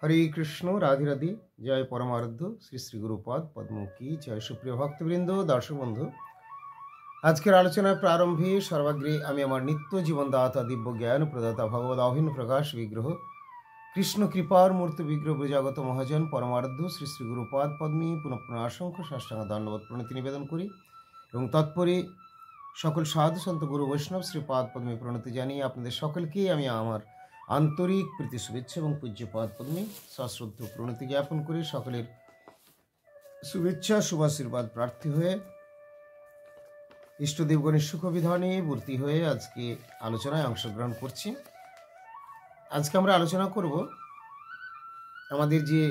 হরে কৃষ্ণ, রাধে রাধে। জয় পরমারাধ্য শ্রী শ্রী গুরুপদ পদ্ম কি জয়। সুপ্রিয় ভক্তবৃন্দ, দর্শক বন্ধু, আজকের আলোচনার প্রারম্ভে সর্বাগ্রে আমি আমার নিত্য জীবনদাতা দিব্য জ্ঞান প্রদাতা ভগবদ অভিন্ন প্রকাশ বিগ্রহ কৃষ্ণ কৃপার মূর্তি বিগ্রহ ব্রজাগত মহাজন পরমারাধ্য শ্রী শ্রী গুরুপদ পদ্মী পুনঃ পুনঃ অসংখ্য সাষ্টাঙ্গ ধন্যবাদ প্রণতি নিবেদন করি এবং তৎপরে সকল সাধু সন্ত গুরু বৈষ্ণব শ্রীপাদ পদ্মী প্রণতি জানিয়ে আপনাদের সকলকেই আমি আমার আন্তরিক প্রীতি শুভেচ্ছা এবং পূজ্যপাদ পদ্মী সশ্রদ্ধ প্রণতি জ্ঞাপন করে সকলের শুভেচ্ছা শুভাশীর্বাদ প্রার্থী হয়ে ইষ্টদেবগণের সুখবিধানে বর্তি হয়ে আজকে আলোচনায় অংশগ্রহণ করছি। আজকে আমরা আলোচনা করব আমাদের যে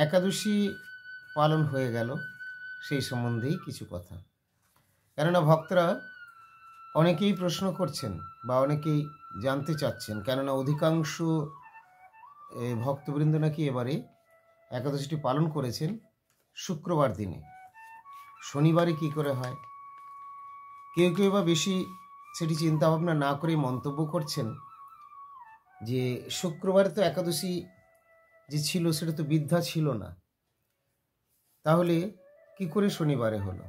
একাদশী পালন হয়ে গেল সেই সম্বন্ধেই কিছু কথা। কেননা ভক্তরা অনেকেই প্রশ্ন করছেন বা অনেকেই জানতে চাচ্ছেন, কেননা অধিকাংশ ভক্তবৃন্দ নাকি এবারে একাদশীটি পালন করেছেন শুক্রবার দিনে। শনিবারে কি করে হয়, কেউ কেউ বা বেশি সেটি চিন্তাভাবনা না করে মন্তব্য করছেন যে শুক্রবারে তো একাদশী যে ছিল সেটা তো বিদ্যা ছিল না, তাহলে কি করে শনিবারে হলো।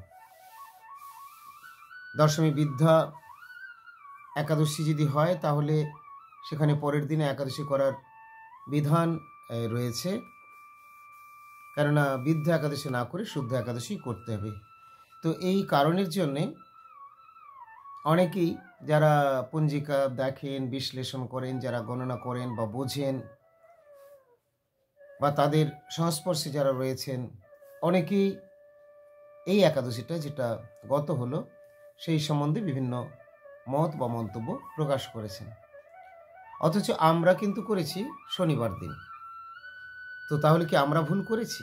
দশমী বিদ্যা একাদশী যদি হয় তাহলে সেখানে পরের দিনে একাদশী করার বিধান রয়েছে, কেননা বিদ্যা একাদশী না করে শুদ্ধ একাদশী করতে হবে। তো এই কারণের জন্যে অনেকেই যারা পঞ্জিকা দেখেন, বিশ্লেষণ করেন, যারা গণনা করেন বা বোঝেন বা তাদের সংস্পর্শে যারা রয়েছেন, অনেকেই এই একাদশীটা যেটা গত হলো সেই সম্বন্ধে বিভিন্ন মত বা মন্তব্য প্রকাশ করেছেন। অথচ আমরা কিন্তু করেছি শনিবার দিন। তো তাহলে কি আমরা ভুল করেছি?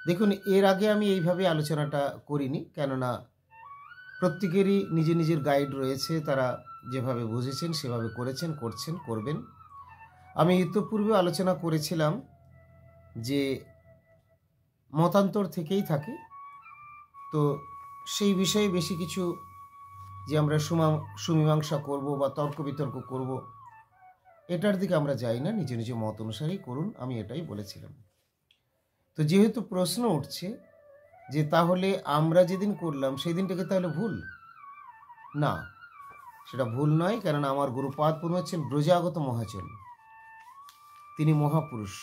দেখুন, এর আগে আমি এইভাবে আলোচনাটা করিনি, কেননা প্রত্যেকেরই নিজের নিজের গাইড রয়েছে, তারা যেভাবে বুঝেছেন সেভাবে করেছেন, করছেন, করবেন। আমি ইতোপূর্বে আলোচনা করেছিলাম যে মতান্তর থেকেই থাকে, তো সেই বিষয়ে বেশি কিছু যে আমরা সুমীমাংসা করব বা তর্ক বিতর্ক করব, এটার দিকে আমরা যাই না, নিজ নিজ মত অনুসারেই করুন, আমি এটাই বলেছিলাম। তো যেহেতু প্রশ্ন উঠছে যে তাহলে আমরা যেদিন করলাম সেই দিনটাকে তাহলে ভুল না, সেটা ভুল নয়, কেননা আমার গুরুপাদ পূর্ণ হচ্ছেন ব্রজাগত মহাজন, তিনি মহাপুরুষ।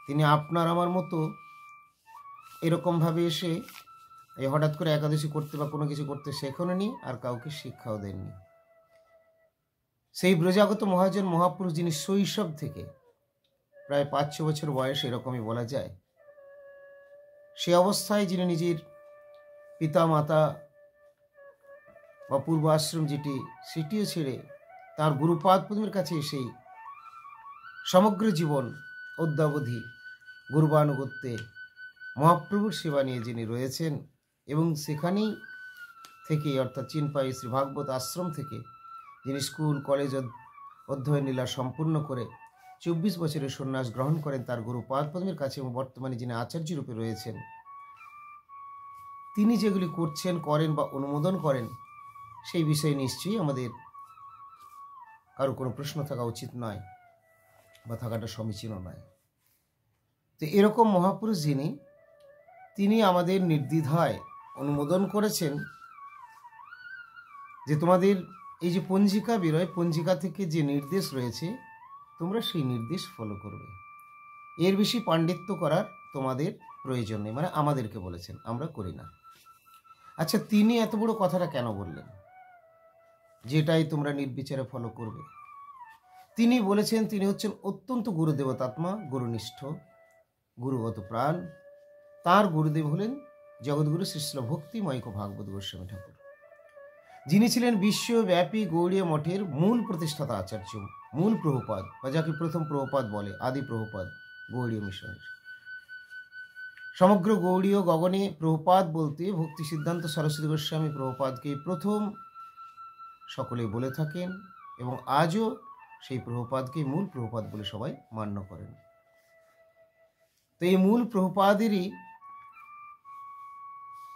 তিনি আপনার আমার মতো এরকমভাবে এসে হঠাৎ করে একাদশী করতে বা কোনো কিছু করতে শেখানোনি, আর কাউকে শিক্ষাও দেননি। সেই ব্রজাগত মহাজন মহাপুরুষ, যিনি শৈশব থেকে প্রায় 5-6 বছর বয়স এরকমই বলা যায়, সে অবস্থায় যিনি নিজের পিতা মাতা বা পূর্ব আশ্রম যেটি সেটিও ছেড়ে তার গুরুপাদ পদ্মের কাছে এসেই সমগ্র জীবন অদ্যাবধি গুরুবানুগত্যে মহাপ্রভুর সেবা নিয়ে যিনি রয়েছেন, এবং সেখানেই থেকে অর্থাৎ চিনপাই শ্রী ভাগবত আশ্রম থেকে যিনি স্কুল কলেজ অধ্যয়ন লীলা সম্পূর্ণ করে 24 বছরের সন্ন্যাস গ্রহণ করেন তার গুরুপাদ পদ্মের কাছে, এবং বর্তমানে যিনি আচার্য রূপে রয়েছেন, তিনি যেগুলি করছেন, করেন বা অনুমোদন করেন, সেই বিষয়ে নিশ্চয়ই আমাদের কারো কোনো প্রশ্ন থাকা উচিত নয় বা থাকাটা সমীচীন নয়। তো এরকম মহাপুরুষ যিনি, তিনি আমাদের নির্দ্বিধায় অনুমোদন করেছেন যে তোমাদের এই যে পঞ্জিকা বেরোয়, পঞ্জিকা থেকে যে নির্দেশ রয়েছে তোমরা সেই নির্দেশ ফলো করবে, এর বেশি পাণ্ডিত্য করার তোমাদের প্রয়োজন নেই। মানে আমাদেরকে বলেছেন, আমরা করি না। আচ্ছা, তিনি এত বড় কথাটা কেন বললেন যেটাই তোমরা নির্বিচারে ফলো করবে? তিনি বলেছেন, তিনি হচ্ছেন অত্যন্ত গুরুদেবতাত্মা, গুরুনিষ্ঠ, গুরুগত প্রাণ। তার গুরুদেব হলেন জগৎগুরু শ্রীশ্রী ভক্তিময়ক ভাগবত গোস্বামী ঠাকুর, যিনি ছিলেন বিশ্বব্যাপী গৌড়ীয় মঠের মূল প্রতিষ্ঠাতা আচার্য, মূল প্রভুপাদ, বা যাকে প্রথম প্রভুপাদ বলে, আদি প্রভুপাদ গৌড়ীয় মিশনের। সমগ্র গৌড়ীয় গগনে প্রভুপাদ বলতে ভক্তি সিদ্ধান্ত সরস্বতী গোস্বামী প্রভুপাদকে প্রথম সকলে বলে থাকেন, এবং আজও সেই প্রভুপাদকে মূল প্রভুপাদ বলে সবাই মান্য করেন। তো এই মূল প্রভুপাদেরই,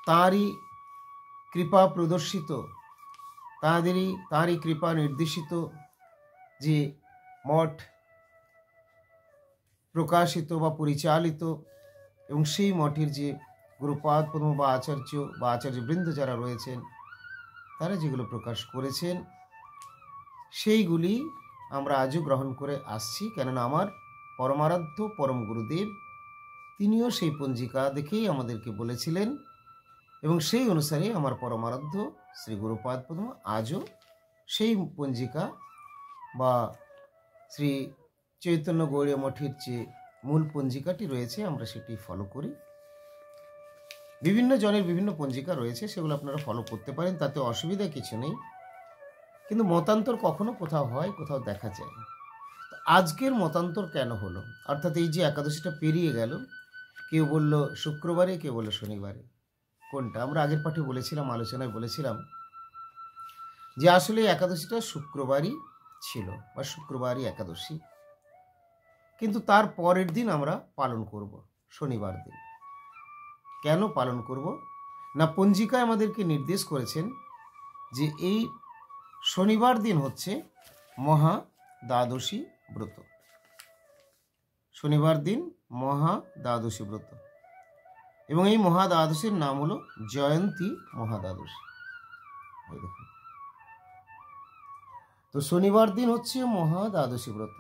তাঁরই কৃপা প্রদর্শিত, তাঁরই কৃপা নির্দেশিত যে মঠ প্রকাশিত বা পরিচালিত এবং সেই মঠের যে গুরুপাদ পদ্ম বা আচার্যবৃন্দ যারা রয়েছেন তারা যেগুলো প্রকাশ করেছেন সেইগুলি আমরা আজও গ্রহণ করে আসছি। কেননা আমার পরমারাধ্য পরম গুরুদেব তিনিও সেই পঞ্জিকা দেখেই আমাদেরকে বলেছিলেন এবং সেই অনুসারে আমার পরমারাধ্য শ্রী গুরুপাদ পদ্ম আজও সেই পঞ্জিকা বা শ্রী চৈতন্য গৌড়ীয় মঠের যে মূল পঞ্জিকাটি রয়েছে আমরা সেটি ফলো করি। বিভিন্ন জনের বিভিন্ন পঞ্জিকা রয়েছে, সেগুলো আপনারা ফলো করতে পারেন, তাতে অসুবিধা কিছু নেই। কিন্তু মতান্তর কখনো কোথাও হয়, কোথাও দেখা যায়। আজকের মতান্তর কেন হলো? অর্থাৎ এই যে একাদশীটা পেরিয়ে গেল, কেউ বলল শুক্রবারে, কেউ বলল শনিবারে। কোনটা? আমরা আগের পাঠে বলেছিলাম, আলোচনায় বলেছিলাম যে আসলে একাদশীটা শুক্রবারই ছিল বা শুক্রবারই একাদশী, কিন্তু তার পরের দিন আমরা পালন করব শনিবার দিন। কেন পালন করব না, পঞ্জিকায় আমাদেরকে নির্দেশ করেছেন যে এই শনিবার দিন হচ্ছে মহা দ্বাদশী ব্রত। শনিবার দিন মহা দ্বাদশী ব্রত এবং এই মহা দ্বাদশীর নাম হলো জয়ন্তী মহা দ্বাদশী। দেখুন, তো শনিবার দিন হচ্ছে মহা দ্বাদশী ব্রত।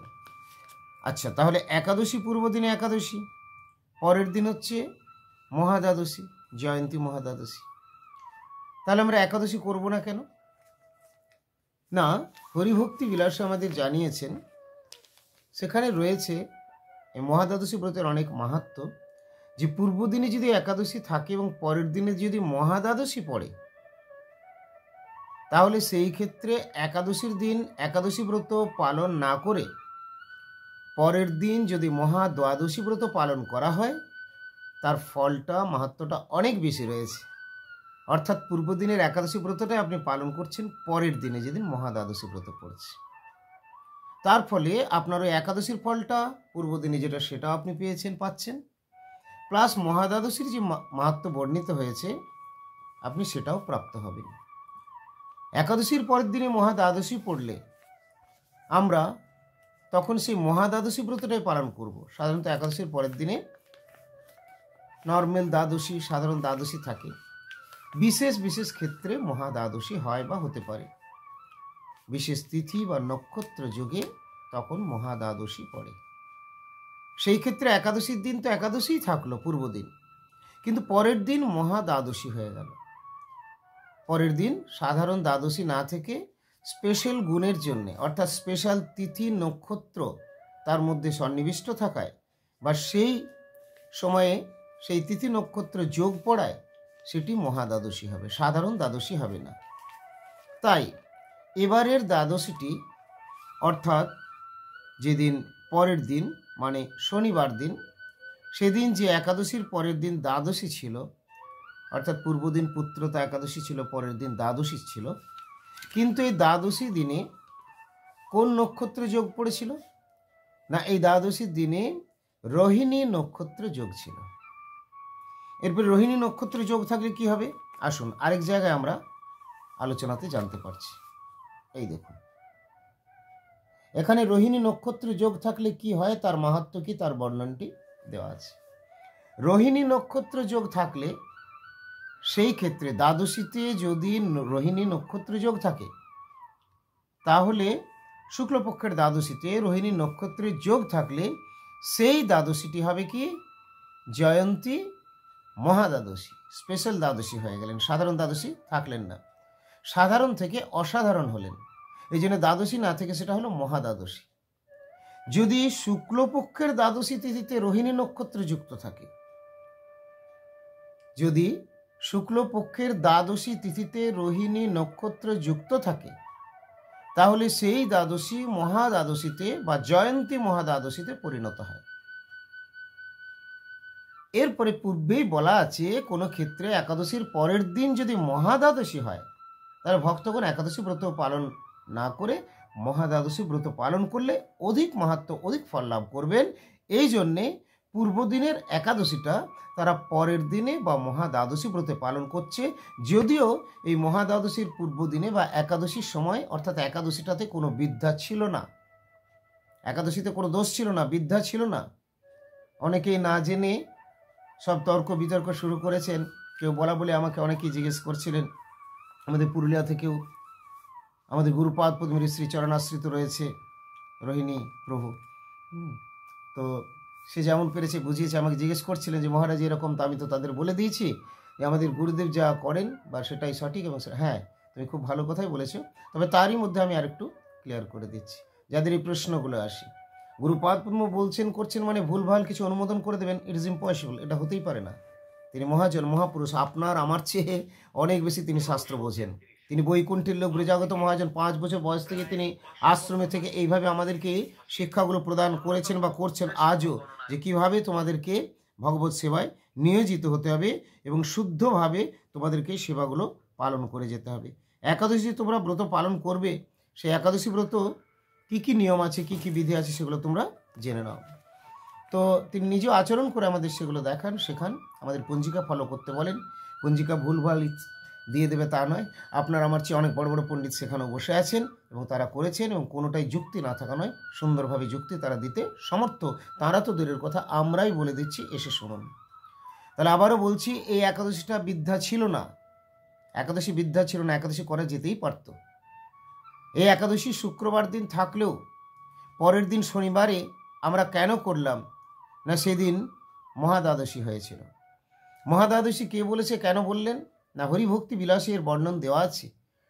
আচ্ছা, তাহলে একাদশী পূর্ব দিনে একাদশী, পরের দিন হচ্ছে মহা দ্বাদশী, জয়ন্তী মহা দ্বাদশী। তাহলে আমরা একাদশী করব না কেন? না, হরিভক্তি বিলাসে আমাদের জানিয়েছেন, সেখানে রয়েছে এই মহাদ্বাদশী ব্রতের অনেক মাহাত্ম্য, যে পূর্ব দিনে যদি একাদশী থাকে এবং পরের দিনে যদি মহাদ্বাদশী পড়ে, তাহলে সেই ক্ষেত্রে একাদশীর দিন একাদশী ব্রত পালন না করে পরের দিন যদি মহা দ্বাদশী ব্রত পালন করা হয়, তার ফলটা, মাহাত্ম্যটা অনেক বেশি রয়েছে। অর্থাৎ পূর্ব দিনের একাদশী ব্রতটাই আপনি পালন করছেন পরের দিনে যেদিন মহা দ্বাদশী ব্রত পড়ছে। তার ফলে আপনার ওই একাদশীর ফলটা পূর্ব দিনে যেটা সেটাও আপনি পাচ্ছেন, প্লাস মহা দ্বাদশীর যে মাহাত্ম্য বর্ণিত হয়েছে আপনি সেটাও প্রাপ্ত হবেন। একাদশীর পরের দিনে মহা দ্বাদশী পড়লে আমরা তখন সেই মহা দ্বাদশী ব্রতটাই পালন করব। সাধারণত একাদশীর পরের দিনে নর্মাল দ্বাদশী, সাধারণ দ্বাদশী থাকে, বিশেষ বিশেষ ক্ষেত্রে মহা দ্বাদশী হয় বা হতে পারে, বিশেষ তিথি বা নক্ষত্র যোগে তখন মহা দ্বাদশী পড়ে। সেই ক্ষেত্রে একাদশীর দিন তো একাদশীই থাকলো পূর্ব দিন, কিন্তু পরের দিন মহা দ্বাদশী হয়ে গেল। পরের দিন সাধারণ দ্বাদশী না থেকে স্পেশাল গুণের জন্যে, অর্থাৎ স্পেশাল তিথি নক্ষত্র তার মধ্যে সন্নিবিষ্ট থাকায় বা সেই সময়ে সেই তিথি নক্ষত্র যোগ পড়ায় সেটি মহা দ্বাদশী হবে, সাধারণ দ্বাদশী হবে না। তাই এবারের দ্বাদশীটি, অর্থাৎ যেদিন পরের দিন মানে শনিবার দিন, সেদিন যে একাদশীর পরের দিন দ্বাদশী ছিল, অর্থাৎ পূর্বদিন পুত্রতা একাদশী ছিল, পরের দিন দ্বাদশী ছিল, কিন্তু এই দ্বাদশী দিনে কোন নক্ষত্র যোগ পড়েছিল না, এই দ্বাদশীর দিনে রোহিণী নক্ষত্র যোগ ছিল। এরপর রোহিণী নক্ষত্র যোগ থাকলে কি হবে, আসুন আরেক জায়গায় আমরা আলোচনাতে জানতে পারছি। এই দেখুন, এখানে রোহিণী নক্ষত্র যোগ থাকলে কি হয়, তার মাহাত্ম্য কি, তার বর্ণনটি দেওয়া আছে। রোহিণী নক্ষত্র যোগ থাকলে সেই ক্ষেত্রে দ্বাদশীতে যদি রোহিণী নক্ষত্র যোগ থাকে, তাহলে শুক্লপক্ষের দ্বাদশীতে রোহিণী নক্ষত্রের যোগ থাকলে সেই দ্বাদশীটি হবে কি, জয়ন্তী মহাদ্বাদশী, স্পেশাল দ্বাদশী হয়ে গেলেন, সাধারণ দ্বাদশী থাকলেন না, সাধারণ থেকে অসাধারণ হলেন। এই জন্য দ্বাদশী না থেকে সেটা হলো মহাদ্বাদশী। যদি শুক্লপক্ষের দ্বাদশী তিথিতে রোহিণী নক্ষত্র যুক্ত থাকে, যদি শুক্লপক্ষের দ্বাদশী তিথিতে রোহিণী নক্ষত্র যুক্ত থাকে, তাহলে সেই দ্বাদশী মহাদ্বাদশীতে বা জয়ন্তী মহাদ্বাদশীতে পরিণত হয়। এরপরে পূর্বেই বলা আছে, কোনো ক্ষেত্রে একাদশীর পরের দিন যদি মহাদ্বাদশী হয়, তাহলে ভক্তগণ একাদশী ব্রত পালন না করে মহাদ্বাদশী ব্রত পালন করলে অধিক মাহাত্ম্য, অধিক ফল লাভ করবেন। এই জন্যে পূর্ব দিনের একাদশীটা তারা পরের দিনে বা মহাদ্বাদশী ব্রতে পালন করছে, যদিও এই মহাদ্বাদশীর পূর্ব দিনে বা একাদশীর সময়, অর্থাৎ একাদশীটাতে কোনো বিদ্যা ছিল না, একাদশীতে কোনো দোষ ছিল না, বিদ্যা ছিল না, অনেকেই না জেনে সব তর্ক বিতর্ক শুরু করেছেন। কেউ বলা বলে আমাকে অনেকেই জিজ্ঞেস করছিলেন, আমাদের পুরুলিয়া থেকেও আমাদের গুরুপাদ পদ্মীর শ্রী চরণাশ্রিত রয়েছে রোহিণী প্রভু। তো সে যেমন পেরেছে বুঝিয়েছে, আমাকে জিজ্ঞেস করছিলেন যে মহারাজ এরকম, তো আমি তো তাদের বলে দিয়েছি যে আমাদের গুরুদেব যা করেন বা সেটাই সঠিক। এবং হ্যাঁ, তুমি খুব ভালো কথাই বলেছো, তবে তারই মধ্যে আমি আরেকটু ক্লিয়ার করে দিচ্ছি যাদের এই প্রশ্নগুলো আসে। গুরুপাদ পদ্ম বলছেন করছেন মানে ভুলভাল কিছু অনুমোদন করে দেবেন, ইট ইজ ইম্পসিবল, এটা হতেই পারে না। তিনি মহাজন মহাপুরুষ, আপনার আমার চেয়ে অনেক বেশি তিনি শাস্ত্র বোঝেন। তিনি বৈকুণ্ঠের লোক, বৃজাগত মহাজন, 5 বছর বয়স থেকে তিনি আশ্রমে থেকে এইভাবে আমাদেরকে শিক্ষাগুলো প্রদান করেছেন বা করছেন আজও, যে কিভাবে তোমাদেরকে ভগবত সেবায় নিয়োজিত হতে হবে এবং শুদ্ধভাবে তোমাদেরকে সেবাগুলো পালন করে যেতে হবে। একাদশী তোমরা ব্রত পালন করবে, সেই একাদশী ব্রত কী কী নিয়ম আছে, কী কী বিধি আছে, সেগুলো তোমরা জেনে নাও। তো তিনি নিজেও আচরণ করে আমাদের সেগুলো দেখান, শেখান, আমাদের পঞ্জিকা ফলো করতে বলেন। পঞ্জিকা ভুলভাল দিয়ে দেবে তা নয়, আপনার আমার চেয়ে অনেক বড় বড় পণ্ডিত সেখানেও বসে আছেন এবং তারা করেছেন, এবং কোনোটাই যুক্তি না থাকা নয়, সুন্দরভাবে যুক্তি তারা দিতে সমর্থ। তারা তো দূরের কথা, আমরাই বলে দিচ্ছি, এসে শুনুন। তাহলে আবারও বলছি, এই একাদশীটা বিদ্যা ছিল না, একাদশী বিদ্যা ছিল না, একাদশী করা যেতেই পারত। এই একাদশী শুক্রবার দিন থাকলেও পরের দিন শনিবারে আমরা কেন করলাম না, সেদিন মহাদ্বাদশী হয়েছিল। মহাদ্বাদশী কে বলেছে, কেন বললেন না, হরিভক্তি বিলাসী এর বর্ণন দেওয়া আছে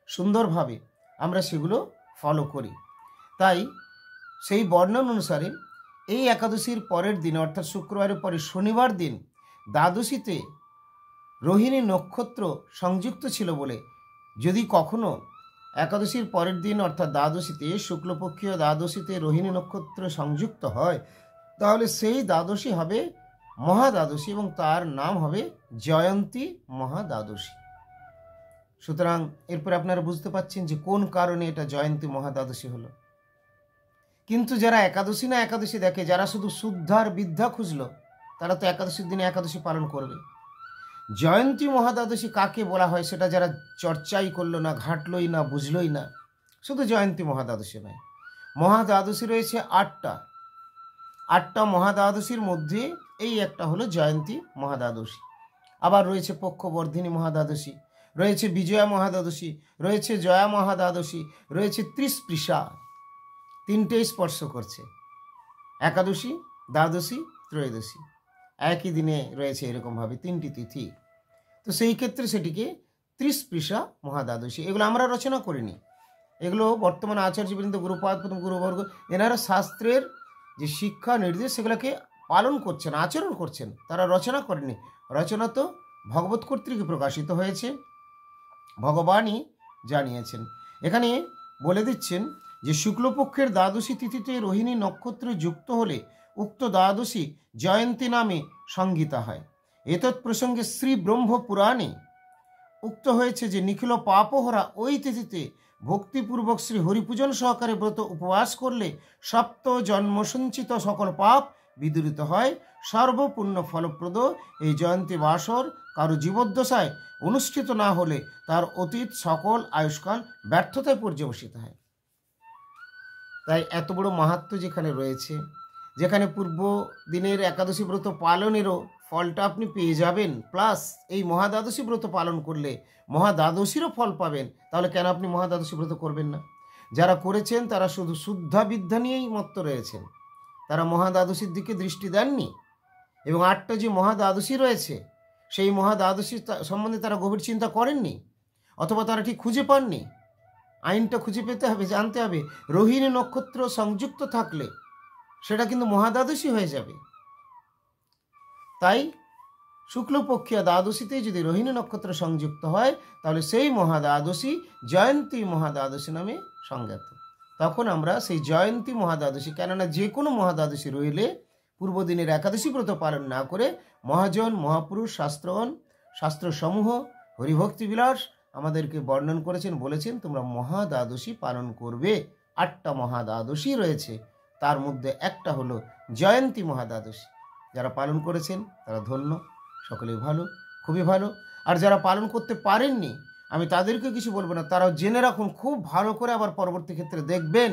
সুন্দরভাবে, আমরা সেগুলো ফলো করি। তাই সেই বর্ণন অনুসারে এই একাদশীর পরের দিন অর্থাৎ শুক্রবারের পরে শনিবার দিন দ্বাদশীতে রোহিণী নক্ষত্র সংযুক্ত ছিল বলে, যদি কখনো একাদশীর পরের দিন অর্থাৎ দ্বাদশীতে, শুক্লপক্ষীয় দ্বাদশীতে রোহিণী নক্ষত্র সংযুক্ত হয়, তাহলে সেই দ্বাদশী হবে মহাদ্বাদশী এবং তার নাম হবে জয়ন্তী মহাদ্বাদশী। সুতরাং এরপর আপনারা বুঝতে পারছেন যে কোন কারণে এটা জয়ন্তী মহাদ্বাদশী হলো। কিন্তু যারা একাদশী না একাদশী দেখে, যারা শুধু শুদ্ধার বিদ্যা খুঁজলো, তারা তো একাদশীর দিনে একাদশী পালন করবে। জয়ন্তী মহাদ্বাদশী কাকে বলা হয় সেটা যারা চর্চাই করলো না, ঘাটলই না, বুঝলই না, শুধু জয়ন্তী মহাদ্বাদশী নয়, মহাদ্বাদশী রয়েছে 8টা মহাদ্বাদশীর মধ্যে এই একটা হলো জয়ন্তী মহাদ্বাদশী। আবার রয়েছে পক্ষবর্ধিনী মহাদ্বাদশী, রয়েছে বিজয়া মহাদ্বাদশী, রয়েছে জয়া মহাদ্বাদশী, রয়েছে ত্রিস্পৃশা। 3টে স্পর্শ করছে, একাদশী, দ্বাদশী, ত্রয়োদশী, একই দিনে রয়েছে এরকমভাবে 3টি তিথি। তো সেই ক্ষেত্রে সেটিকে ত্রিস্পৃশা মহাদ্বাদশী। এগুলো আমরা রচনা করিনি, এগুলো বর্তমান আচার্যবৃন্দ, গুরুপাদ গুরুবর্গ, এনারা শাস্ত্রের যে শিক্ষা নির্দেশ সেগুলোকে পালন করছেন, আচরণ করছেন, তারা রচনা করেনি। রচনা তো ভগবত কর্তৃক প্রকাশিত হয়েছে, ভগবানই জানিয়েছেন। এখানে বলে দিচ্ছেন যে শুক্লপক্ষের দ্বাদশী তিথিতে রোহিণী নক্ষত্র যুক্ত হলে উক্ত দ্বাদশী জয়ন্তী নামে সংগীতা হয়। এতৎ প্রসঙ্গে শ্রী ব্রহ্ম পুরাণে উক্ত হয়েছে যে নিখিল পাপহরা ওই তিথিতে ভক্তিপূর্বক শ্রী হরিপূজন সহকারে ব্রত উপবাস করলে সপ্ত জন্মসঞ্চিত সকল পাপ বিদূরিত হয়। সর্বপূর্ণ ফলপ্রদ এই জয়ন্তী বাসর কারো জীবদ্দশায় অনুষ্ঠিত না হলে তার অতীত সকল আয়ুষ্কাল ব্যর্থতায় পর্যবসিত হয়। তাই এত বড় মাহাত্ম্য যেখানে রয়েছে, যেখানে পূর্ব দিনের একাদশী ব্রত পালনেরও ফলটা আপনি পেয়ে যাবেন, প্লাস এই মহাদ্বাদশী ব্রত পালন করলে মহাদ্বাদশীরও ফল পাবেন, তাহলে কেন আপনি মহাদ্বাদশী ব্রত করবেন না? যারা করেছেন তারা শুধু শুদ্ধা বিদ্যা নিয়েই মত্ত রয়েছেন, তারা মহাদ্বাদশীর দিকে দৃষ্টি দেননি। এবং 8টা যে মহাদ্বাদশী রয়েছে সেই মহাদ্বাদশী সম্বন্ধে তারা গভীর চিন্তা করেননি, অথবা তারা ঠিক খুঁজে পাননি। আইনটা খুঁজে পেতে হবে, জানতে হবে রোহিণী নক্ষত্র সংযুক্ত থাকলে সেটা কিন্তু মহাদ্বাদশী হয়ে যাবে। তাই শুক্লপক্ষীয় দ্বাদশীতে যদি রোহিণী নক্ষত্র সংযুক্ত হয় তাহলে সেই মহাদ্বাদশী জয়ন্তী মহাদ্বাদশী নামে সংজ্ঞাত। তখন আমরা সেই জয়ন্তী মহাদ্বাদশী, কেননা যে কোনো মহাদ্বাদশী রইলে পূর্বদিনের একাদশী ব্রত পালন না করে মহাজন মহাপুরুষ শাস্ত্রগণ, শাস্ত্রসমূহ, হরিভক্তি বিলাস আমাদেরকে বর্ণন করেছেন, বলেছেন তোমরা মহাদ্বাদশী পালন করবে। 8টা মহাদ্বাদশী রয়েছে, তার মধ্যে একটা হলো জয়ন্তী মহাদ্বাদশী। যারা পালন করেছেন তারা ধন্য, সকলেই ভালো, খুবই ভালো। আর যারা পালন করতে পারেননি আমি তাদেরকে কিছু বলবো না, তারাও জেনে রাখুন খুব ভালো করে। আবার পরবর্তী ক্ষেত্রে দেখবেন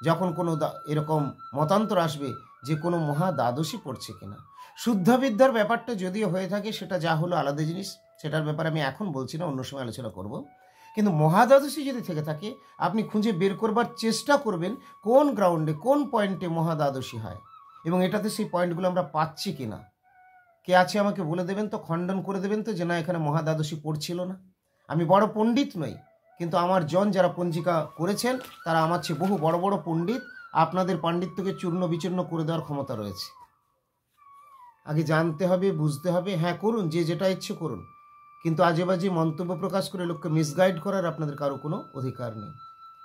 যখন কোনো এরকম মতান্তর আসবে যে কোনো মহা দ্বাদশী পড়ছে কিনা। শুদ্ধবিদ্যার ব্যাপারটা যদিও হয়ে থাকে সেটা যা হলো আলাদা জিনিস, সেটার ব্যাপারে আমি এখন বলছি না, অন্য সময় আলোচনা করব। কিন্তু মহাদ্বাদশী যদি থেকে থাকে আপনি খুঁজে বের করবার চেষ্টা করবেন কোন গ্রাউন্ডে কোন পয়েন্টে মহাদ্বাদশী হয়, এবং এটাতে সেই পয়েন্টগুলো আমরা পাচ্ছি কিনা। কে আছে আমাকে বলে দেবেন তো, খণ্ডন করে দেবেন তো যে না এখানে মহাদ্বাদশী পড়ছিল না। আমি বড় পণ্ডিত নই, কিন্তু আমার জন যারা পঞ্জিকা করেছেন তারা আমার চেয়ে বহু বড় বড় পণ্ডিত, আপনাদের পাণ্ডিত্যকে চূর্ণ বিচূর্ণ করে দেওয়ার ক্ষমতা রয়েছে। আগে জানতে হবে, বুঝতে হবে। হ্যাঁ করুন, যে যেটা ইচ্ছে করুন, কিন্তু আজে বাজে মন্তব্য প্রকাশ করে লোককে মিসগাইড করার আপনাদের কারো কোনো অধিকার নেই।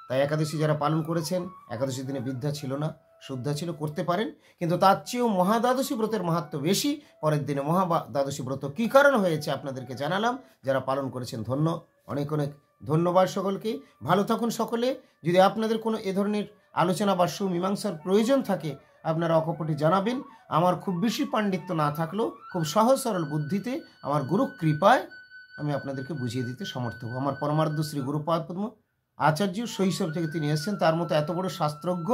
তাই একাদশী যারা পালন করেছেন, একাদশী দিনে বিদ্যা ছিল না, শুদ্ধা ছিল, করতে পারেন, কিন্তু তার চেয়েও মহাদ্বাদশী ব্রতের মাহাত্ম্য বেশি। পরের দিনে মহাদ্বাদশী ব্রত কী কারণ হয়েছে আপনাদেরকে জানালাম। যারা পালন করেছেন ধন্য, অনেক অনেক ধন্যবাদ সকলকে। ভালো থাকুন সকলে। যদি আপনাদের কোনো এ ধরনের আলোচনা বা সুমীমাংসার প্রয়োজন থাকে আপনারা অকপটে জানাবেন। আমার খুব বেশি পাণ্ডিত্য না থাকলেও খুব সহজ সরল বুদ্ধিতে আমার গুরু কৃপায় আমি আপনাদেরকে বুঝিয়ে দিতে সমর্থ হব। আমার পরমারাধ্য শ্রী গুরুপাদ পদ্ম আচার্য শৈশব থেকে তিনি এসেছেন, তার মতো এত বড় শাস্ত্রজ্ঞ,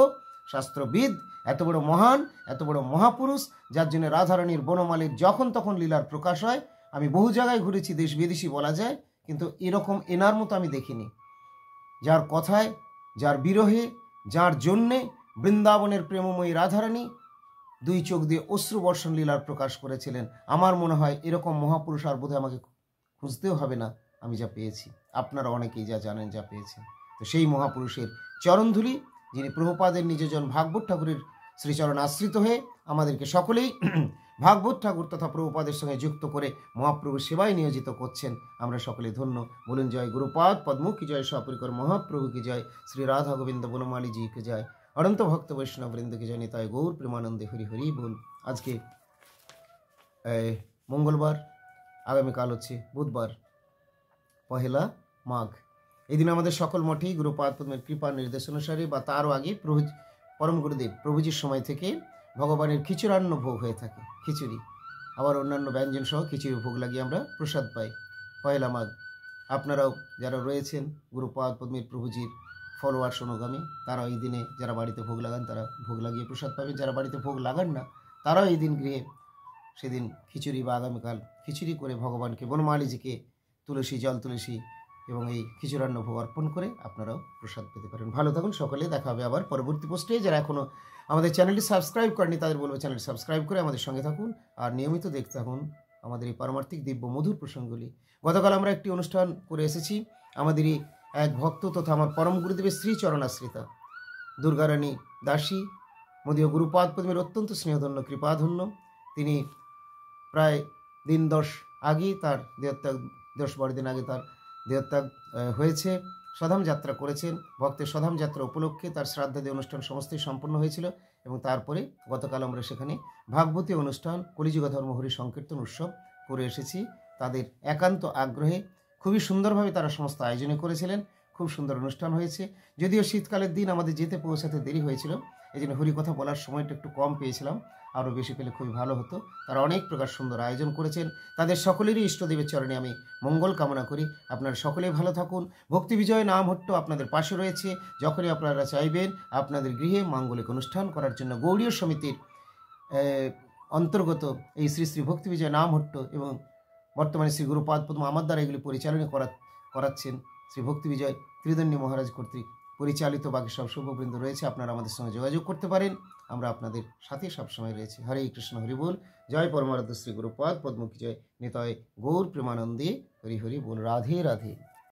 শাস্ত্রবিদ, এত বড় মহান, এত বড় মহাপুরুষ, যার জন্য রাধারানীর বনমালীর যখন তখন লীলার প্রকাশ হয়। আমি বহু জায়গায় ঘুরেছি, দেশ বিদেশি বলা যায়, কিন্তু এরকম এনার মতো আমি দেখিনি। যার কথায়, যার বিরহে, যার জন্যে বৃন্দাবনের প্রেমময়ী রাধারানী দুই চোখ দিয়ে অশ্রু বর্ষণ লীলার প্রকাশ করেছিলেন। আমার মনে হয় এরকম মহাপুরুষ আর বোধহয় আমাকে খুঁজতেও হবে না, আমি যা পেয়েছি। আপনারা অনেকেই যা জানেন, যা পেয়েছেন। তো সেই মহাপুরুষের চরণধুলি, যিনি প্রভুপাদের নিজজন ভাগবত ঠাকুরের শ্রীচরণ আশ্রিত হয়ে আমাদেরকে সকলেই ভাগবত ঠাকুর তথা প্রভুপাদের সঙ্গে যুক্ত করে মহাপ্রভুর সেবায় নিয়োজিত করছেন, আমরা সকলে ধন্য। বলুন জয় গুরুপাদ পদ্ম কি জয়, সপরিকর মহাপ্রভু কি জয়, শ্রী রাধা গোবিন্দ বনমালী জি কে জয়, অনন্ত ভক্ত বৈষ্ণব বৃন্দ কি জয়, নিতাই গৌর প্রেমানন্দে হরি হরি বল। আজকে মঙ্গলবার, আগামীকাল হচ্ছে বুধবার, পহেলা মাঘ। এই দিন আমাদের সকল মঠেই গুরুপাদ পদ্মের কৃপা নির্দেশ অনুসারে বা তারও আগে পরম গুরুদেব প্রভুজির সময় থেকে ভগবানের খিচুড়ান্ন ভোগ হয়ে থাকে। খিচুড়ি, আবার অন্যান্য ব্যঞ্জন সহ খিচুড়ি ভোগ লাগিয়ে আমরা প্রসাদ পাই পয়লা মাঘ। আপনারাও যারা রয়েছেন গুরুপাদ পদ্মের প্রভুজির ফলোয়ার্স অনুগামী, তারাও এই দিনে যারা বাড়িতে ভোগ লাগান তারা ভোগ লাগিয়ে প্রসাদ পাবেন। যারা বাড়িতে ভোগ লাগান না তারাও এই দিন গৃহে সেদিন খিচুড়ি বা আগামীকাল খিচুড়ি করে ভগবানকে, বনমালীজিকে তুলসী, জল তুলসী এবং এই খিচুড়ান্ন ভোগ অর্পণ করে আপনারাও প্রসাদ পেতে পারেন। ভালো থাকুন সকলে, দেখা হবে আবার পরবর্তী পোস্টে। যারা এখনও আমাদের চ্যানেলটি সাবস্ক্রাইব করেনি তাদের বলবো চ্যানেলটি সাবস্ক্রাইব করে আমাদের সঙ্গে থাকুন আর নিয়মিত দেখতে থাকুন আমাদের এই পারমার্থিক দিব্য মধুর প্রসঙ্গগুলি। গতকাল আমরা একটি অনুষ্ঠান করে এসেছি, আমাদেরই এক ভক্ত তথা আমার পরম গুরুদেবের শ্রীচরণাশ্রিতা দুর্গারানী দাসী মদীয় গুরুপাদ পদ্মের অত্যন্ত স্নেহধন্য কৃপাধন্য। তিনি প্রায় দিন 10 আগেই তার দেহত্যাগ, 10-12 দিন আগে তার দেহত্যাগ হয়েছে। স্বধাম যাত্রা করেছেন, ভক্তের স্বধাম যাত্রা উপলক্ষে তার শ্রাদ্ধাদি অনুষ্ঠান সমস্তই সম্পন্ন হয়েছিল, এবং তারপরে গতকাল আমরা সেখানে ভাগবতী অনুষ্ঠান, কলিযুগ ধর্ম হরি সংকীর্তন উৎসব করে এসেছি। তাদের একান্ত আগ্রহে খুবই সুন্দরভাবে তারা সমস্ত আয়োজনে করেছিলেন, খুব সুন্দর অনুষ্ঠান হয়েছে। যদিও শীতকালের দিন আমাদের যেতে পৌঁছাতে দেরি হয়েছিল, এই জন্য হরিকথা বলার সময়টা একটু কম পেয়েছিলাম, আরও বেশি পেলে খুবই ভালো হতো। তারা অনেক প্রকার সুন্দর আয়োজন করেছেন। তাদের সকলেরই ইষ্টদেবের চরণে আমি মঙ্গল কামনা করি। আপনারা সকলেই ভালো থাকুন। ভক্তি বিজয় নাম হট্ট আপনাদের পাশে রয়েছে। যখনই আপনারা চাইবেন আপনাদের গৃহে মাঙ্গলিক অনুষ্ঠান করার জন্য গৌড়ীয় সমিতির অন্তর্গত এই শ্রী শ্রী ভক্তি বিজয় নাম হট্ট এবং বর্তমানে শ্রী গুরুপাদ পদ্ম আমার দ্বারা এগুলি পরিচালনা করাচ্ছেন শ্রী ভক্তি বিজয় ত্রিদণ্ডী মহারাজ কর্তৃক পরিচালিত বাকি সব শুভবৃন্দ রয়েছে। আপনারা আমাদের সঙ্গে যোগাযোগ করতে পারেন, আমরা আপনাদের সাথে সবসময় রয়েছি। হরে কৃষ্ণ হরি বল। জয় পরমারাধ্য শ্রী গুরুপাদ পদ্ম কি জয়, নিতাই গৌর প্রেমানন্দে হরি হরি বল। রাধে রাধে।